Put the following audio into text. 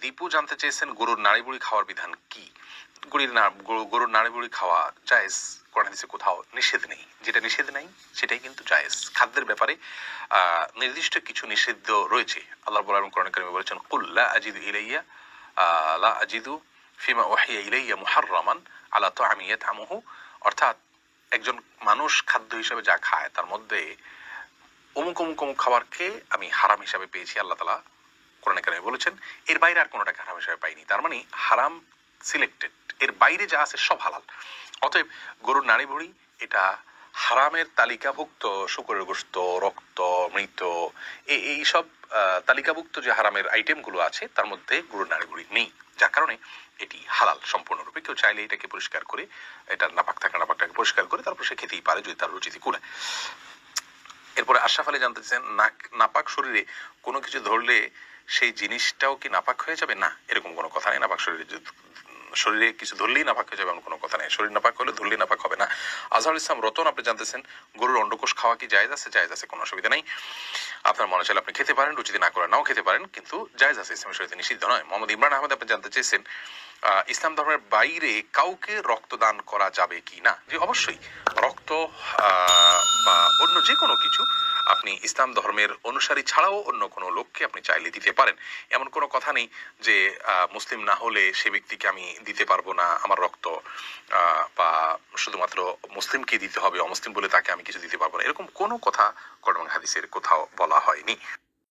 দীপু জানতে চেয়েছেন গরুর নাড়িবুড়ি খাওয়ার বিধান কি। গরুর নাড়িবুড়ি খাওয়া জায়েজ, কোরআন হাদিসে কোথাও নিষেধ নেই। যেটা নিষেধ নাই সেটাই কিন্তু জায়েজ। খাদ্যের ব্যাপারে নির্দিষ্ট কিছু নিষিদ্ধ রয়েছে। আল্লাহ রাব্বুল আলামিন কোরআন কারীমে বলেছেন, কুল লা আজিদু ফিমা উহিয়া ইলাইয়া মুহাররামান আলা তা'আমি ইয়াত'আমুহু, অর্থাৎ একজন মানুষ খাদ্য হিসেবে যা খায় তার মধ্যে অমুক অমুক অমুক খাবারকে আমি হারাম হিসাবে পেয়েছি, আল্লাহ তাআলা কোরআনে কারিমে বলেছেন। এর বাইরে আর কোনোটাকে হারাম হিসাবে পাইনি। তার মানে হারাম সিলেক্টেড, এর বাইরে যা আছে সব হালাল। অতএব গরুর নাড়িভুড়ি এটা হারামের তালিকাভুক্ত, শূকরের গোশত, রক্ত, মৃত, এইসব তালিকাভুক্ত যে হারামের আইটেমগুলো আছে তার মধ্যে গরুর নাড়িভুড়ি নেই, যার কারণে এটি হালাল সম্পূর্ণরূপে। কেউ চাইলে এটাকে পরিষ্কার করে, এটা নাপাকটাকে পরিষ্কার করে তারপর সে খেতেই পারে যদি তার রুচিতে কুলায়। এরপরে আশরাফ আলী জানতে চান, নাপাক শরীরে কোনো কিছু ধরলে সেই জিনিসটাও কি নাপাক হয়ে যাবে? না, এরকম কোনো কথা নেই। নাপাক শরীরে কিছু ধরলেই নাপাক হয়ে যাবে এমন কোনো কথা নেই। শরীর নাপাক হলে ধরলেই নাপাক হবে না। আজহারুল ইসলাম রতন আপনি জানতেছেন, গরুর অন্ডকোষ খাওয়া কি জায়েজ আছে? জায়েজ আছে, কোনো অসুবিধা নেই। আপনার মনে চাইলে আপনি খেতে পারেন, রুচিতে না করে নাও খেতে পারেন, কিন্তু জায়েজ আছে, ইসলামের শরীয়তে নিষিদ্ধ নয়। মোহাম্মদ ইমরান আহমেদ আপনি জানতে চেয়েছেন, ইসলাম ধর্মের বাইরে কাউকে রক্তদান করা যাবে কি না? যে অবশ্যই, রক্ত বা অন্য যে কোনো কিছু আপনি ইসলাম ধর্মের অনুসারী ছাড়াও অন্য কোনো লোককে আপনি চাইলে দিতে পারেন। এমন কোনো কথা নেই যে মুসলিম না হলে সে ব্যক্তিকে আমি দিতে পারবো না আমার রক্ত, বা শুধুমাত্র মুসলিমকে দিতে হবে, অমুসলিম বলে তাকে আমি কিছু দিতে পারবো না, এরকম কোনো কথা কোরআন এবং হাদিসের কোথাও বলা হয়নি।